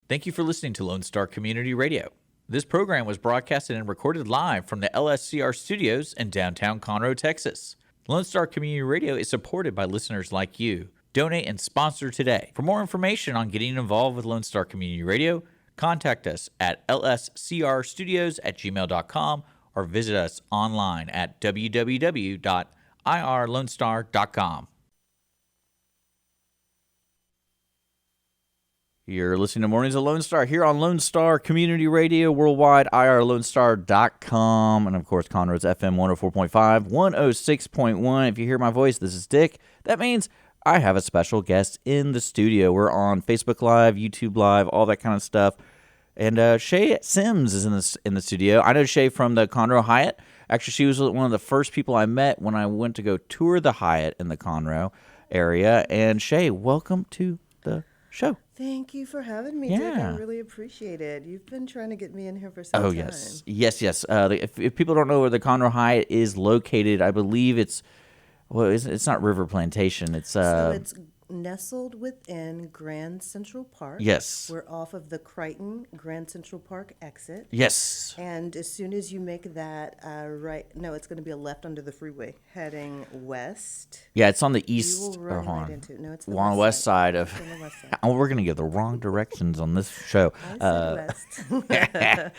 Thank you for listening to Lone Star Community Radio. This program was broadcasted and recorded live from the LSCR studios in downtown Conroe, Texas. Lone Star Community Radio is supported by listeners like you. Donate and sponsor today. For more information on getting involved with Lone Star Community Radio, contact us at lscrstudios@gmail.com or visit us online at www.irlonestar.com. You're listening to Mornings of Lone Star here on Lone Star Community Radio worldwide, irlonestar.com, and of course, Conroe's FM 104.5, 106.1. If you hear my voice, this is Dick. That means I have a special guest in the studio. We're on Facebook Live, YouTube Live, all that kind of stuff. And Shay Sims is in the studio. I know Shay from the Conroe Hyatt. Actually, she was one of the first people I met when I went to go tour the Hyatt in the Conroe area. And Shay, welcome to the show. Thank you for having me, Dick. I really appreciate it. You've been trying to get me in here for some time. Yes. If people don't know where the Conroe Hyatt is located, I believe it's not River Plantation. So it's nestled within Grand Central Park. Yes. We're off of the Crichton Grand Central Park exit. Yes. And as soon as you make that it's going to be a left under the freeway heading west. Yeah, it's on the east. You will run right into it. No, it's the west side of. It's on the west side. Oh, we're going to give the wrong directions on this show. I said west.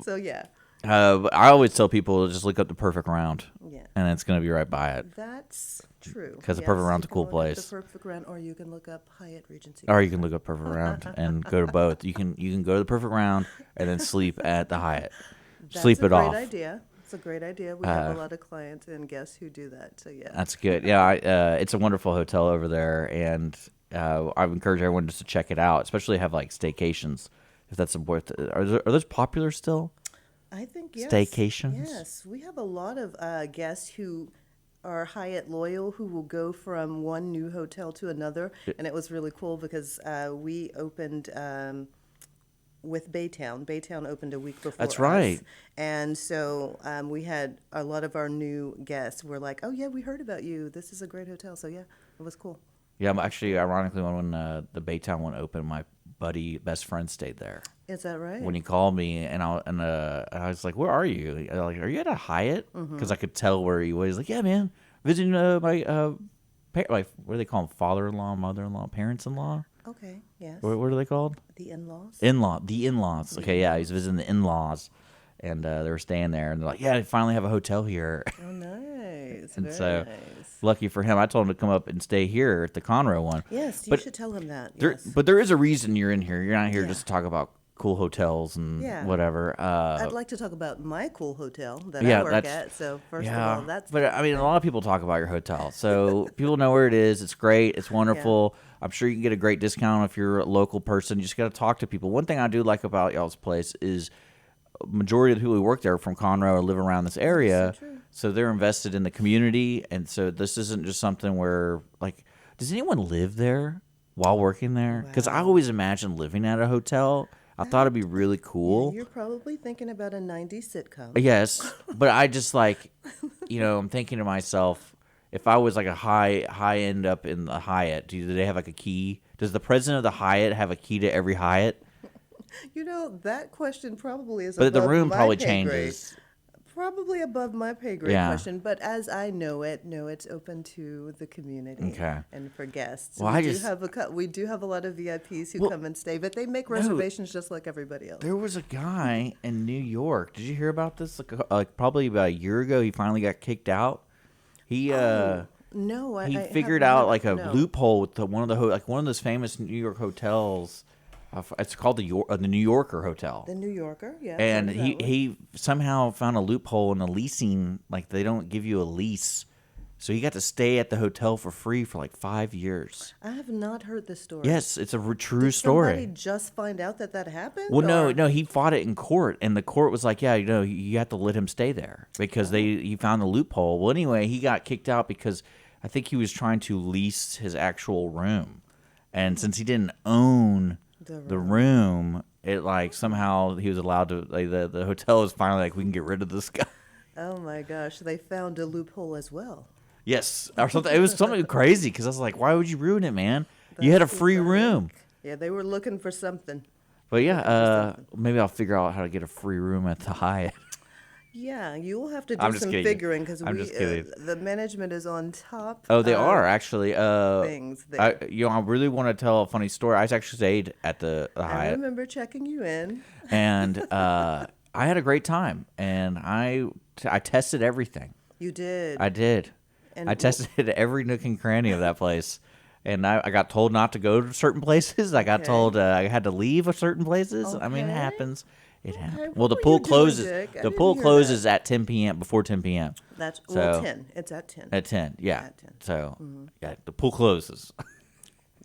So yeah. I always tell people to just look up the Perfect Round. Yeah. And it's going to be right by it. That's true. Because the Perfect Round's a cool place. The Perfect Round, or you can look up Hyatt Regency. Or you can look up Perfect Round and go to both. You can go to the Perfect Round and then sleep at the Hyatt. Sleep it off. That's a great idea. It's a great idea. We have a lot of clients and guests who do that. So yeah. That's good. Yeah, it's a wonderful hotel over there, and I encourage everyone just to check it out, especially have like staycations. If that's worth. Are those popular still? I think yes. Staycations? Yes. We have a lot of guests who are Hyatt loyal who will go from one new hotel to another. And it was really cool because we opened with Baytown. Baytown opened a week before That's right. us. And so we had a lot of our new guests were like, oh, yeah, we heard about you. This is a great hotel. So, yeah, it was cool. Yeah, actually, ironically, when the Baytown one opened, my best friend stayed there. Is that right? When he called me, and I was like, "Where are you? Like, are you at a Hyatt?" Because I could tell where he was. He's like, "Yeah, man, visiting my what do they call them? Father-in-law, mother-in-law, parents-in-law." Okay. Yes. What are they called? The in-laws. The in-laws. Okay, yeah, he's visiting the in-laws, and they were staying there, and they're like, "Yeah, I finally have a hotel here." Oh, nice. And Very so, nice. lucky for him, I told him to come up and stay here at the Conroe one. Yes, you should tell him that. But there is a reason you're in here. You're not here just to talk about cool hotels and whatever. I'd like to talk about my cool hotel that I work at. So first of all, that's. But I mean, a lot of people talk about your hotel, so people know where it is. It's great. It's wonderful. Yeah. I'm sure you can get a great discount if you're a local person. You just got to talk to people. One thing I do like about y'all's place is majority of the people who work there are from Conroe or live around this area, so they're invested in the community. And so this isn't just something where does anyone live there while working there? Because I always imagine living at a hotel. I thought it'd be really cool. You're probably thinking about a 90s sitcom. Yes, but I just I'm thinking to myself, if I was like a high end up in the Hyatt, do they have like a key? Does the president of the Hyatt have a key to every Hyatt? That question probably is but above the room my probably pay changes. Grade. Probably above my pay grade question, but as I know it, it's open to the community and for guests. Well, we do have a lot of VIPs who come and stay, but they make reservations just like everybody else. There was a guy in New York. Did you hear about this? Probably about a year ago, he finally got kicked out. He he figured out like a loophole with one of those famous New York hotels. It's called the New Yorker Hotel. The New Yorker, yeah. And he somehow found a loophole in the leasing. Like they don't give you a lease, so he got to stay at the hotel for free for like 5 years. I have not heard this story. Yes, it's a true story. Did somebody just find out that happened? Well, no, he fought it in court, and the court was like, yeah, you have to let him stay there because he found the loophole. Well, anyway, he got kicked out because I think he was trying to lease his actual room, and since he didn't own the room, it somehow he was allowed to. The hotel is finally we can get rid of this guy. Oh my gosh, they found a loophole as well. Yes, or something. It was something crazy because I was like, why would you ruin it, man? You had a free room. Yeah, they were looking for something. But yeah, Looking for something. maybe I'll figure out how to get a free room at the Hyatt. Yeah, you will have to do I'm just some kidding. figuring because I'm just kidding. the management is on top Oh, they are of actually. things there. I really want to tell a funny story. I actually stayed at the I Hyatt, remember checking you in. and I had a great time, and I tested everything. You did. I did. And I tested every nook and cranny of that place, and I got told not to go to certain places. I got Okay. told I had to leave certain places. I mean, it Okay. happens. It Okay, happens. what Well, the were pool you doing, closes. Dick? I The didn't pool hear closes at 10 p.m. before 10 p.m. That's So 10. It's at 10. at 10, yeah. At 10. So yeah, the pool closes.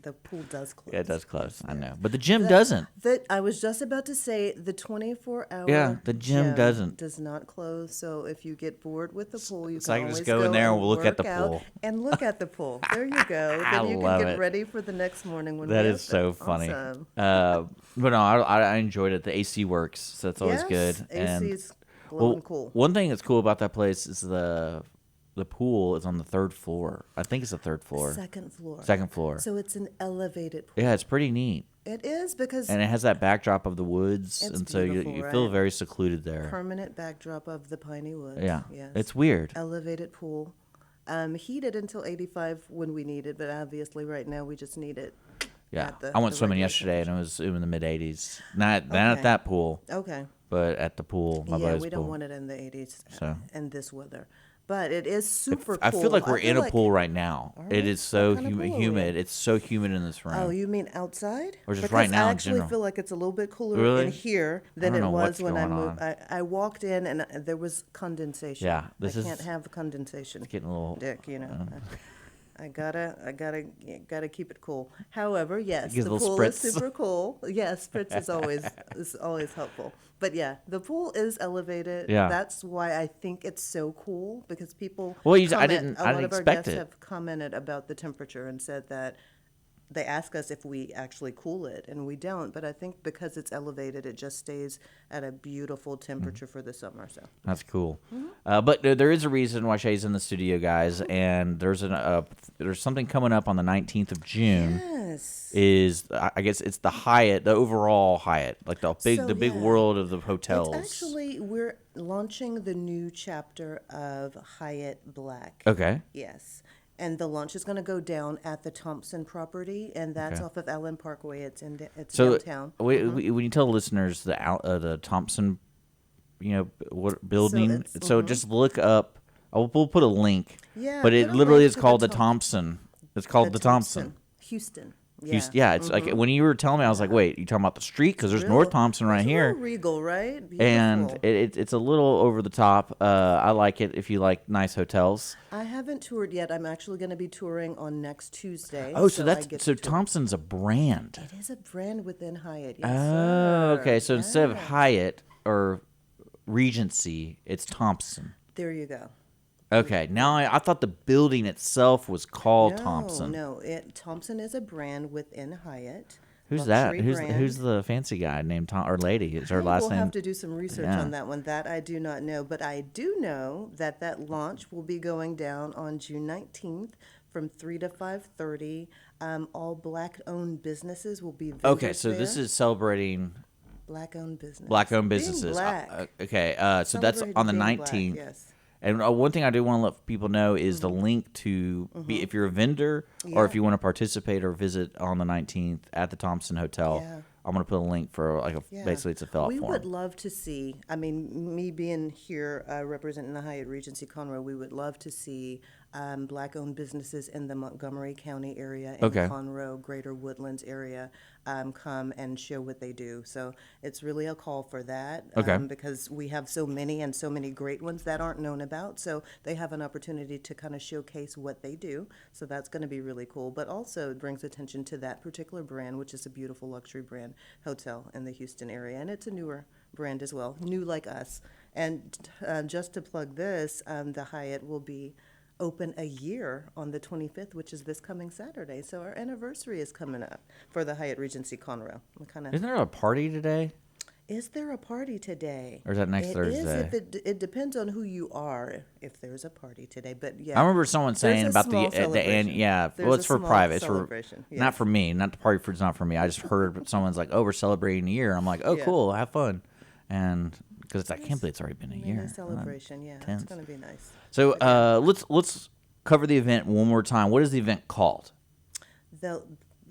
The pool does close. Yeah, it does close. I know, but the gym doesn't. I was just about to say the 24-hour Yeah, the gym doesn't. does not close. So if you get bored with the pool, you So can I can always just go in there and and we'll look at the work out pool. and look at the pool. There you go. I Then you love can get it. ready for the next morning when That we is so open. funny. Awesome. But no, I enjoyed it. The AC works, so that's always good. Yes, And AC's blowing cool. one thing that's cool about that place is the pool is on the third floor. I think it's the third floor. Second floor. Second floor. So it's an elevated pool. Yeah, it's pretty neat. It is because And it has that backdrop of the woods, It's and so you beautiful, feel right? very secluded there. permanent backdrop of the piney woods. Yeah, Yes. it's weird. Elevated pool. Heated until 85 when we need it, but obviously right now we just need it. Yeah, at the- I went the swimming regular yesterday, and it was in the mid 80s. Not at Okay. that pool, Okay. but at the pool, my Yeah, buddy's we don't pool. want it in the 80s So. in this weather. But it is super I cool. feel like we're in a like- pool right now. All It right, is so what kind of pool are we humid. in? It's so humid in this room. Oh, you mean outside? Or just Because right now I in actually general? feel like it's a little bit cooler Really? in here than don't it know was what's when I going moved. on. I walked in and there was condensation. Yeah, this I is- can't have condensation. Getting a little. Dick, you know. I gotta keep it cool. However, yes, Gives the a little pool is spritz. super cool. Yes, spritz is always helpful. But yeah, the pool is elevated. Yeah. That's why I think it's so cool because people. Well, I comment- didn't A lot of our expect guests it. have commented about the temperature and said that they ask us if we actually cool it, and we don't. But I think because it's elevated, it just stays at a beautiful temperature for the summer. So That's cool. Mm-hmm. But there is a reason why Shay's in the studio, guys, and there's something coming up on the 19th of June. yes. Is I guess it's the Hyatt, the overall Hyatt, like the big yeah. world of the hotels. It's actually, we're launching the new chapter of Hyatt Black. Okay. Yes. And the launch is going to go down at the Thompson property, and that's Okay. off of Allen Parkway. It's So downtown. when you tell listeners the Thompson, what building, so just look up. We'll put a link. Yeah, But it put a literally link is to called the the Thom- Thompson. It's called the Thompson. Houston. Yeah, it's like when you were telling me, I was like, wait, you talking about the street? Because there's North Thompson right It's a here. little regal, right? Beautiful. And it's a little over the top. I like it if you like nice hotels. I haven't toured yet. I'm actually going to be touring on next Tuesday. Oh, so I that's get so to tour. Thompson's a brand. It is a brand within Hyatt. Yes, Oh, sir. okay. So instead of Yes. Hyatt or Regency, it's Thompson. There you go. Okay. Now I thought the building itself was called Thompson. No, Thompson is a brand within Hyatt. Who's that? luxury brand. Who's the fancy guy named Tom or lady? Is her I last will name? have to do some research Yeah. on that one. That I do not know, but I do know that launch will be going down on June 19th from 3 to 5:30. All Black-owned businesses will be vendors Okay, so this there. is celebrating Black-owned business. Black-owned Being businesses. Black. Okay, so that's Celebrating on the being Black, 19th. yes. And one thing I do want to let people know is the link to be if you're a vendor or if Yeah. you want to participate or visit on the 19th at the Thompson Hotel. Yeah. I'm going to put a link for Yeah. basically it's a fill-out We form. would love to see, I mean, me being here representing the Hyatt Regency Conroe, we would love to see Black-owned businesses in the Montgomery County area, in Okay. the Conroe, Greater Woodlands area, come and show what they do. So it's really a call for that. Okay. Because we have so many and so many great ones that aren't known about. So they have an opportunity to kind of showcase what they do. So that's going to be really cool. But also it brings attention to that particular brand, which is a beautiful luxury brand hotel in the Houston area. And it's a newer brand as well, new like us. And just to plug this, the Hyatt will be open a year on the 25th, which is this coming Saturday. So our anniversary is coming up for the Hyatt Regency Conroe. Isn't there a party today? Is there a party today? Or is that next It Thursday? is if it depends on who you are, if there's a party today. But yeah. I remember someone saying a about small the celebration. yeah. There's Well, a it's for small private. It's for celebration, not yes. for me. Not the party food's not for me. I just heard someone's like, "Oh, we're celebrating a year." I'm like, "Oh, Yeah. cool, have fun," and because I can't believe it's already been a year. Mini celebration, yeah. tense. It's going to be nice. So let's cover the event one more time. What is the event called? The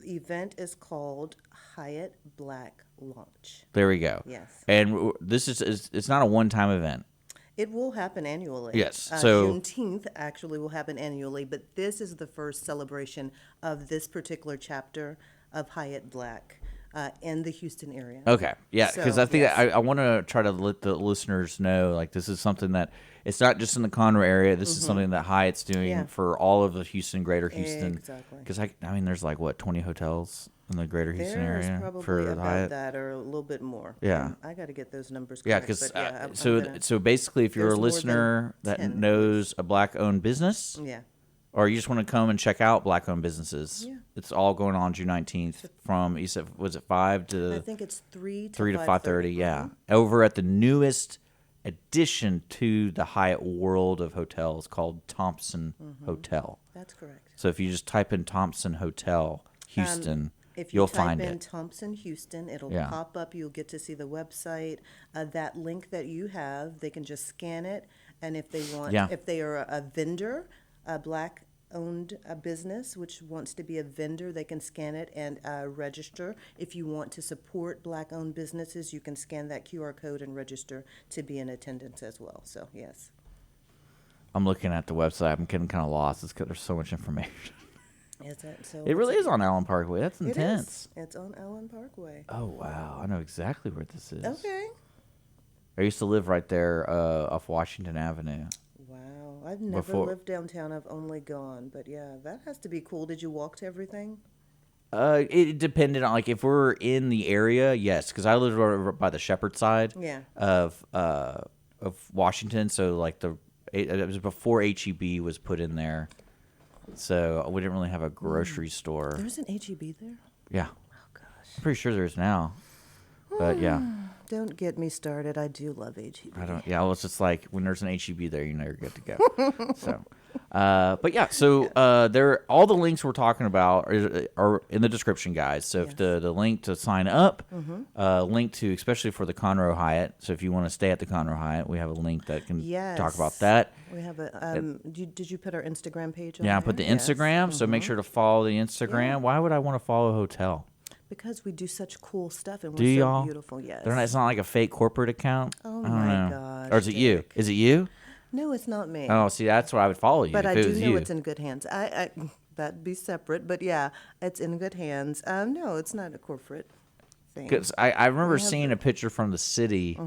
event is called Hyatt Black Launch. There we go. Yes. And this is it's not a one-time event. It will happen annually. Yes, so- Juneteenth actually will happen annually, but this is the first celebration of this particular chapter of Hyatt Black in the Houston area. Okay. Yeah, because So, I think yes. I want to try to let the listeners know, like, this is something that it's not just in the Conroe area. This is something that Hyatt's doing Yeah. for all of the Houston, greater Houston. Exactly. Because I mean, there's like what 20 hotels in the greater Houston There's area probably for about Hyatt. that or a little bit more. Yeah. I got to get those numbers Yeah, correct. because but yeah, I'm so gonna- so basically, if you're a there's more than listener that 10, knows a black-owned business, yeah. or you just want to come and check out black-owned businesses, Yeah. it's all going on June 19th from you said was it 5 I to think it's 3 to 3 to 5:30? 5:30. Yeah, over at the newest addition to the Hyatt world of hotels called Thompson Hotel. That's correct. So if you just type in Thompson Hotel Houston, If you you'll type find in it. Thompson Houston, it'll Yeah. pop up. You'll get to see the website. That link that you have, they can just scan it. And if they want, Yeah. if they are a vendor, a black-owned business which wants to be a vendor, they can scan it and register. If you want to support black-owned businesses, you can scan that QR code and register to be in attendance as well. So yes. I'm looking at the website. I'm getting kind of lost. It's because there's so much information. Is it so? It really is on Allen Parkway. That's It intense. is. It's on Allen Parkway. Oh wow, I know exactly where this is. Okay. I used to live right there off Washington Avenue. Wow, I've never Before- lived downtown. I've only gone, but yeah, that has to be cool. Did you walk to everything? It depended on like if we're in the area, yes, because I lived over by the Shepherd side Yeah. of Washington, so like it was before HEB was put in there, so we didn't really have a grocery store. There's an HEB there. Yeah, Oh gosh. I'm pretty sure there is now, but yeah. Don't get me started. I do love HEB. I don't. Yeah, well, it's just like when there's an HEB there, you know you're good to go. So, but yeah, so there, all the links we're talking about are in the description, guys. So if the link to sign up, link to especially for the Conroe Hyatt. So if you want to stay at the Conroe Hyatt, we have a link that can talk about Yes. that. We have a. Did you put our Instagram page on Yeah, I there? put the Yes. Instagram. So make sure to follow the Instagram. Yeah. Why would I want to follow a hotel? Because we do such cool stuff and Do we're so y'all? beautiful. Yes. It's not like a fake corporate account. Oh I don't my know. gosh, Or is it you? Dick. Is it you? No, it's not me. Oh, see, that's why I would follow you But if I it do was know you. it's in good hands. I that'd be separate, but yeah, it's in good hands. No, it's not a corporate thing. Because I remember We have seeing a picture from the city.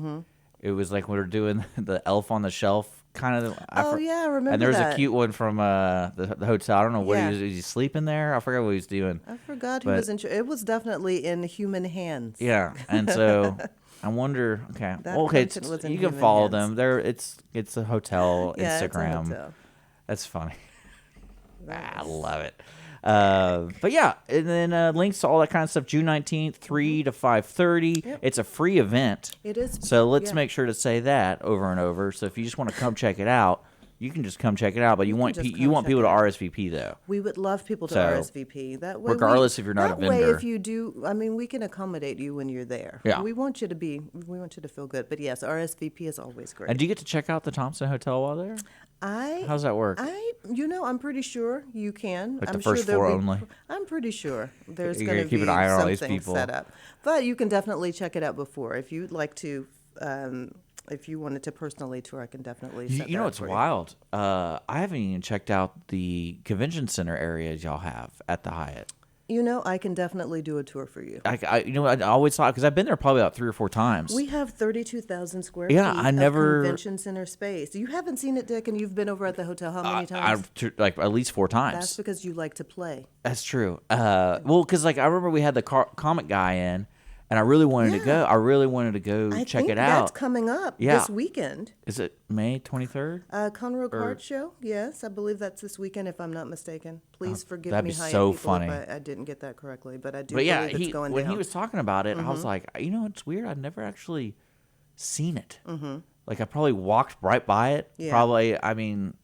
It was like we were doing the Elf on the Shelf kind of. Oh, yeah, I remember And there was that. a cute one from the hotel. I don't know what Yeah. was he sleeping there? I forgot what he was doing. I forgot who But- was in. It was definitely in human hands. Yeah, and so I wonder. Okay, That well, okay, content was in you can human follow hands. them. There, it's a hotel Yeah, Instagram. It's a hotel. That's funny. That I was- love it. But yeah, and then links to all that kind of stuff. June 19th, 3 to 5:30. Yep. It's a free event. It is. So let's yeah. make sure to say that over and over. So if you just want to come check it out, you can just come check it out. But you want just you come want check people to it out. RSVP though. We would love people to So, RSVP. That way, regardless if you're not a that way, vendor. if you do, I mean, we can accommodate you when you're there. Yeah. We want you to feel good. But yes, RSVP is always great. And do you get to check out the Thompson Hotel while there? How's that work? I'm pretty sure you can. Like the I'm first sure there'll floor be- only? I'm pretty sure there's You're going gonna to keep be an eye on all these something people. set up. But you can definitely check it out before if you'd like to. If you wanted to personally tour, I can definitely. Set You know that what's for wild? I haven't even checked out the convention center areas y'all have at the Hyatt. You know, I can definitely do a tour for you. I always thought because I've been there probably about 3 or 4 times. We have 32,000 square Yeah, feet I never- of convention center space. You haven't seen it, Dick, and you've been over at the hotel how many times? Like at least 4 times. That's because you like to play. That's true. Well, because like I remember we had the comic guy in, and I really wanted to Yeah. go. I really wanted to go I check think it out. that's coming up Yeah. this weekend. Is it May 23rd? Conroe Card Show. Yes, I believe that's this weekend, if I'm not mistaken. Please forgive that'd me, be Hyatt so people, funny. if I didn't get that correctly. But I do But yeah, believe it's going when down. he was talking about it, I was like, it's weird. I've never actually seen it. Like I probably walked right by it. Yeah. Probably. I mean,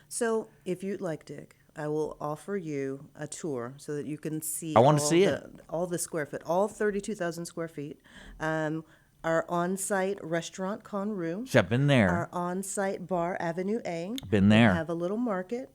So, if you'd like, Dick, I will offer you a tour so that you can see. I wanna see it. All the square foot, all 32,000 square feet. Our on-site restaurant, Conroe. I've been there. Our on-site bar, Avenue A. Been We there. have a little market.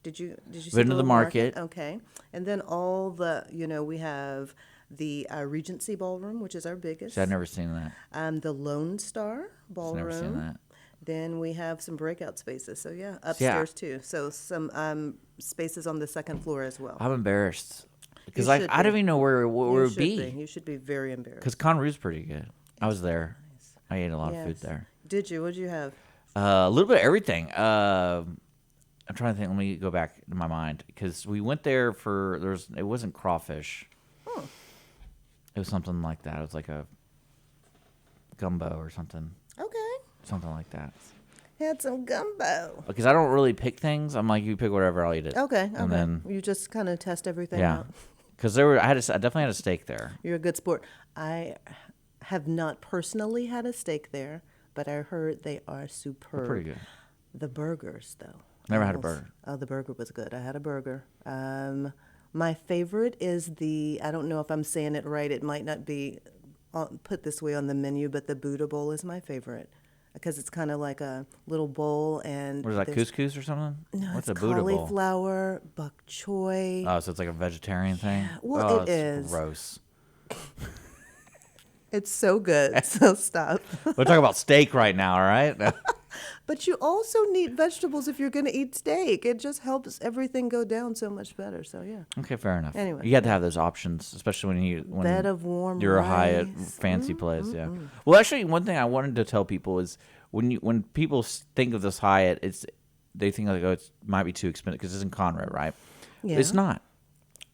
Did you see Been to the little market. Okay, and then all the we have the Regency Ballroom, which is our biggest. I've never seen that. The Lone Star Ballroom. Never seen that. Then we have some breakout spaces. So yeah, upstairs too. So some spaces on the second floor as well. I'm embarrassed because You I should don't be. even know where it You would should be. You should be very embarrassed. Because Conroe's pretty good. I was there. I ate a lot of food Yes. there. Did you? What'd you have? A little bit of everything. I'm trying to think. Let me go back in my mind because we went there for it wasn't crawfish. Oh. It was something like that. It was like a gumbo or something like that. Had some gumbo. Because I don't really pick things. I'm like, you pick whatever, I'll eat it. Okay. And then you just kind of test everything yeah, out. because I definitely had a steak there. You're a good sport. I have not personally had a steak there, but I heard they are superb. They're pretty good. The burgers, though. Never had a burger. Oh, the burger was good. I had a burger. My favorite is I don't know if I'm saying it right. It might not be put this way on the menu, but the Buddha bowl is my favorite because it's kind of like a little bowl. And What is that, there's- couscous or something? No, What's it's a Buddha bowl? cauliflower, bok choy. Oh, so it's like a vegetarian thing? well, Oh, it it's is. gross. It's so good. So stop. We're talking about steak right now, all right? But you also need vegetables if you're going to eat steak. It just helps everything go down so much better. So yeah. Okay, fair enough. Anyway. You got to have those options, especially when Bed of warm you're a Hyatt rice. fancy place. Yeah. Well, actually, one thing I wanted to tell people is when people think of this Hyatt, they think like, oh, it might be too expensive because it's in Conroe, right? Yeah. It's not.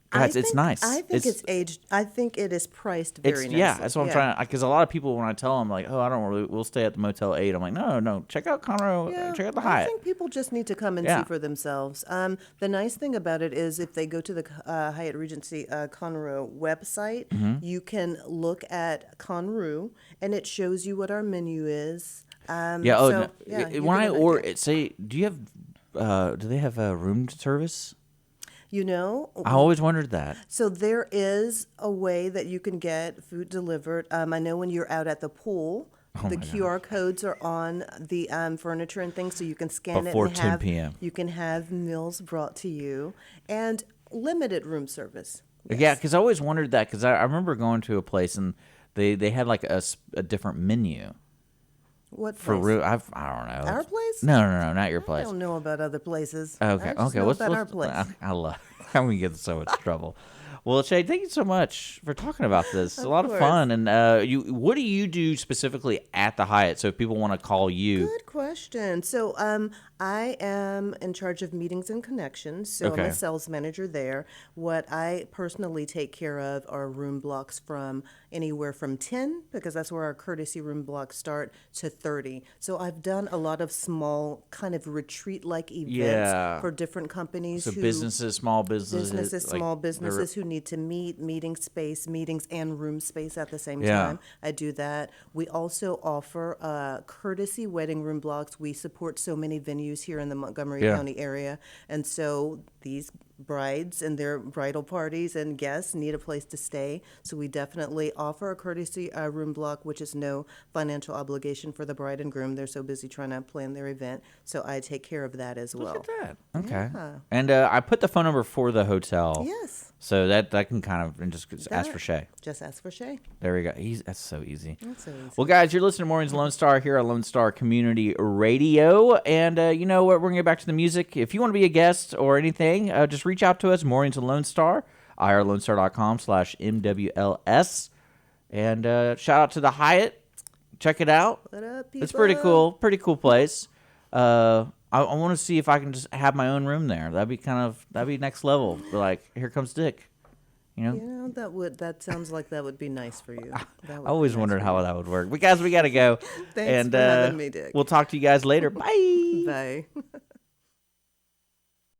Guys, it's nice. I think it's aged. I think it is priced very nicely. Yeah, that's what I'm trying to. Because a lot of people, when I tell them like, oh, I don't really, we'll stay at the Motel 8. I'm like, no, check out Conroe. Yeah, Check out the I Hyatt. think people just need to come and Yeah. see for themselves. The nice thing about it is if they go to the Hyatt Regency Conroe website, Mm-hmm. you can look at Conroe, and it shows you what our menu is. Yeah. so, yeah, you when get I an order, idea. say, do you have? Do they have a room service? You know, I always wondered that. so there is a way that you can get food delivered. I know when you're out at the pool, Oh the my God. QR codes are on the furniture and things, so you can scan Before it and 10 have, p.m.. You can have meals brought to you and limited room service. Yeah, because I always wondered that because I remember going to a place and they had like a different menu What for place? room. I don't know. Our place? No, not your I place. don't know about other places. Okay, I just okay. know Let's, about our let's, place. I love. I'm gonna get in so much trouble. Well, Shay, thank you so much for talking about this. It's a lot of course. fun. And what do you do specifically at the Hyatt? So if people want to call you, Good question. So I am in charge of meetings and connections. So I'm Okay. a sales manager there. What I personally take care of are room blocks from anywhere from 10, because that's where our courtesy room blocks start, to 30. So I've done a lot of small kind of retreat-like events Yeah. for different companies. so who, businesses, small businesses, businesses, like, small they're- businesses who need to meet, meeting space, meetings and room space at the same Yeah. time. I do that. We also offer courtesy wedding room blocks. We support so many venues here in the Montgomery Yeah. County area. And so these brides and their bridal parties and guests need a place to stay. So we definitely offer a courtesy room block, which is no financial obligation for the bride and groom. They're so busy trying to plan their event. So I take care of that as well. Look at that. Okay. Yeah. And I put the phone number for the hotel. Yes. So that can kind of and just ask for Shay. Just ask for Shay. There we go. That's so easy. That's so easy. Well, guys, you're listening to Mornings Lone Star here on Lone Star Community Radio. And you know what? We're going to get back to the music. If you want to be a guest or anything, just reach out to us, Mornings of Lone Star, irlonestar.com/MWLS. And shout out to the Hyatt. Check it out. What up, people? It's pretty cool. Pretty cool place. I want to see if I can just have my own room there. That'd be next level. Like, here comes Dick. You know, That sounds like that would be nice for you. That would I always be nice wondered for how you. that would work. But guys, we got to go. Thanks And for having me, Dick. we'll talk to you guys later. Bye. Bye.